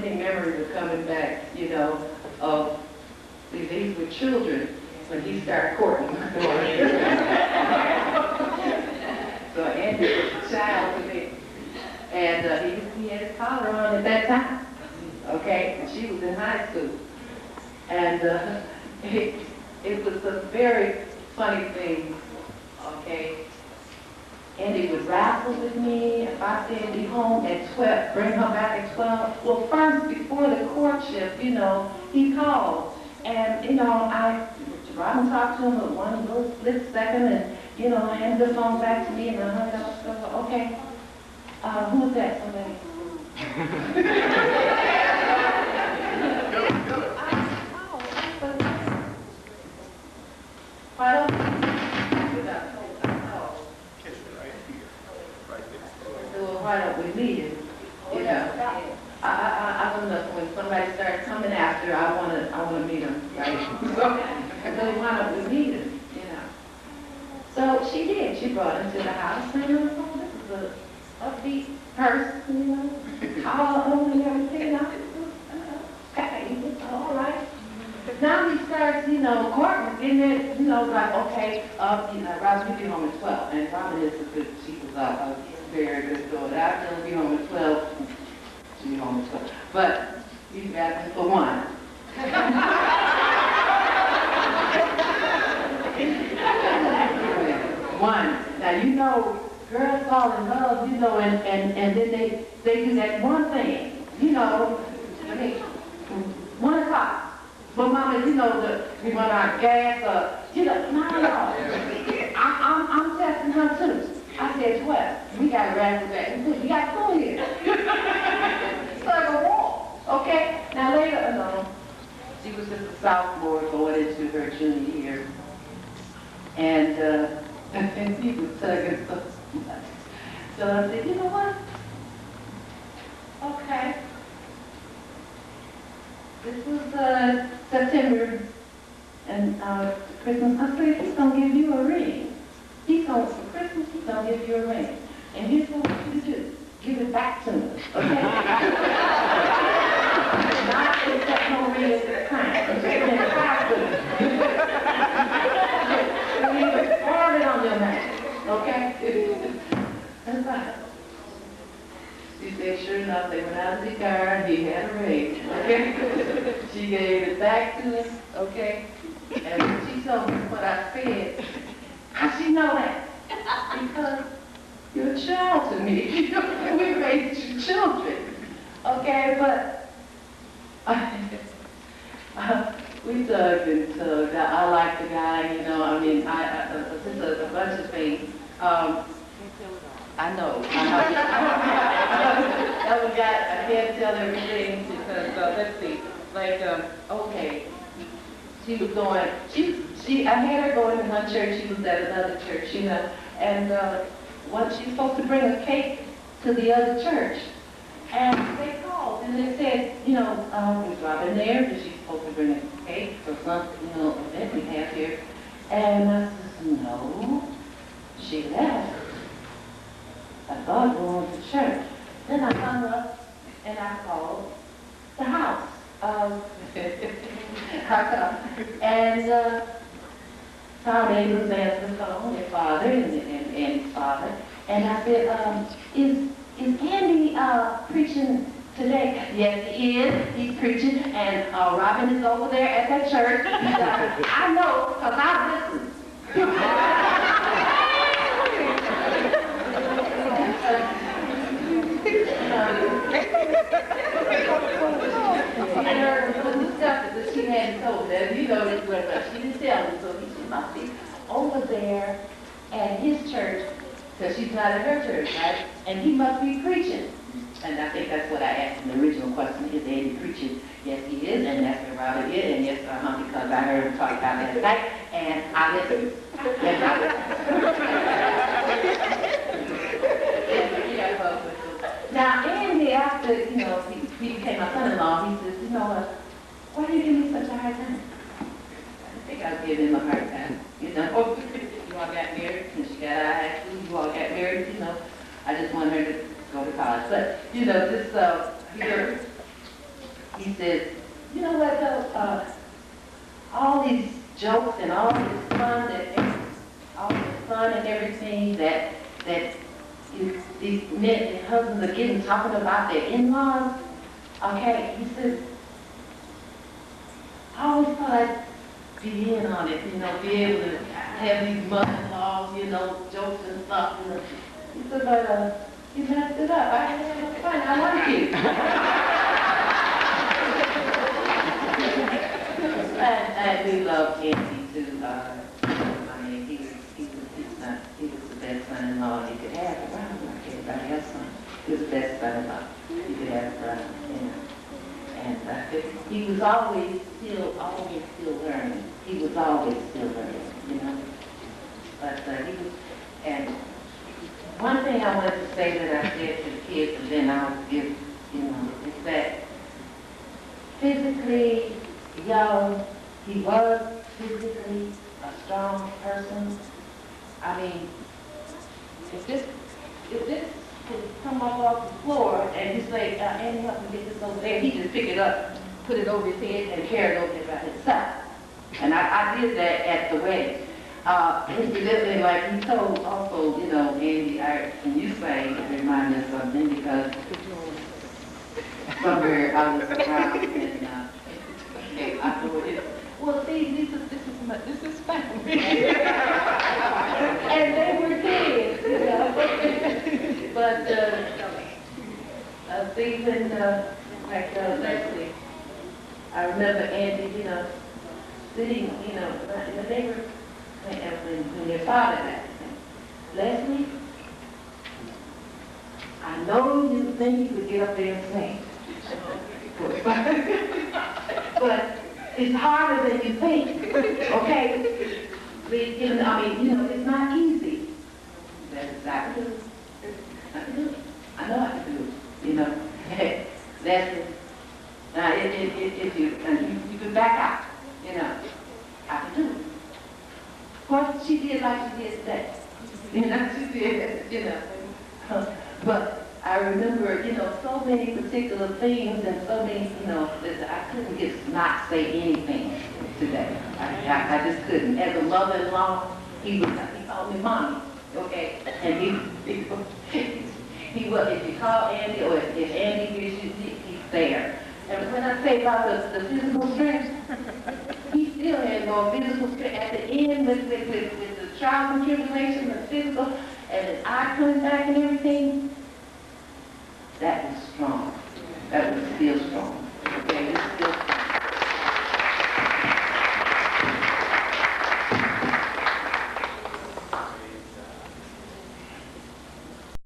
many memories are coming back, you know, of these were children when he started courting my daughter. So Andy was a child to me. And he had his collar on at that time. Okay, and she was in high school. And it was a very funny thing, okay? Andy would wrestle with me. If I said be home at 12, bring her back at 12. Well, first, before the courtship, you know, he called. And, you know, Robin talked to him with one little split second and, you know, handed the phone back to me and I hung it up. So, okay, who was that? Somebody? Why don't you why don't we meet him? You know, I don't know, when somebody starts coming after, I wanna meet him, right? So why don't we meet him, you know? So she did. She brought him to the house, and this is a upbeat person, you know, all over and everything. You know, okay, all right. Now he starts, you know, courting, getting it, you know, like, okay, you know, Robin, you be home at 12. And Robin is a good, she was a very good daughter. I'll tell her be home at 12. She'll be home at 12. But he's asking for one. One. Now, you know, girls fall in love, you know, and then they do that one thing, you know, I mean, 1 o'clock. But Mama, you know, we run out of gas, you know, no. I'm testing her too. I said 12. We got to wrap it back. We got 2 here. It's like a wall, okay? Now later, no, she was just a sophomore going into her junior year. And he was tugging so much. So I said, you know what? Okay. This was September, and Christmas. I said, he's going to give you a ring. For Christmas, he's going to give you a ring. And here's what you do. Give it back to me, okay? Not accept no ring at this time. Okay? Then pass it. You even form it on your hand, okay? That's right. She said, sure enough, they went out of the car, and he had a ring, okay? She gave it back to him, okay? And when she told me what I said, how she know that? Because you're a child to me. We raised your children, okay? But we tugged and tugged. I like the guy, you know. I mean, just a bunch of things. I know. I can't tell everything because, let's see, like, okay, she was going, I had her going to one church, she was at another church, you know, and she's supposed to bring a cake to the other church. And they called and they said, you know, is Robin there? Is she supposed to bring a cake or something, you know, event we have here? And I said, no, she left. I thought going to church. Then I hung up and I called the house. And our neighbors answered the phone, their father and his father. And I said, is Andy preaching today? Yes, he is. He's preaching. And Robin is over there at that church. I know, because I listened. She hadn't told them, you know, she didn't tell me, so she must be over there at his church, because she's not at her church, right? And he must be preaching. And I think that's what I asked in the original question, is Andy preaching? Yes, he is, and that's where Robert is, and yes, because I heard him talk about that tonight, and I listened. Yes, I listened. Now, Andy, after, you know, he became my son-in-law, he says, you know what? Why do you give me such a hard time? I think I'll give him a hard time. You know, you all got married, and she got out of high school, you all got married, you know. I just want her to go to college. But, you know, this, said, you know what though, all these jokes and all this fun and everything that these men and husbands are getting talking about their in-laws, okay, he says, I always thought I'd be in on it, you know, be able to have these mother-in-laws, you know, jokes and stuff, you know. He said, but you messed it up. I had fun. I like you. and we love Andy too. I mean, he was the best son-in-law he could have around. Like everybody else, he was the best son-in-law he could have around. You know. And he was always still learning. He was always still learning, you know. But he was, and one thing I wanted to say that I said to the kids, and then I'll give, you know, is that physically, young, he was physically a strong person. I mean, if this could come up off the floor and you say, Andy, help me get this over there, he just pick it up, put it over his head, and carry it over there by himself. And I did that at the wedding. Incidentally, like he told also, you know, Andy, when you say, it reminded me of something because somewhere I was around and I know it is. Well, see, this is family. And they were kids, you know. But Stephen, like Leslie, I remember Andy, you know, sitting, you know, they were, when their father died, Leslie, I know you think you could get up there and sing. But it's harder than you think, okay? I mean, you know, it's not easy. That's exactly it. I can do it. I know I can do it, you know. That's it. Now, if you can back out, you know, I can do it. What she did like she did today. You know, she did, you know. But I remember, you know, so many particular things and so many, you know, that I couldn't just not say anything today. I just couldn't. As a mother-in-law, he called me mommy, okay? And he was, if you call Andy or if Andy gives you, he's there. And when I say about the physical strength, he still had no physical strength. At the end, with the trials and tribulations, the physical, and his eye coming back and everything, that was strong. That was still strong.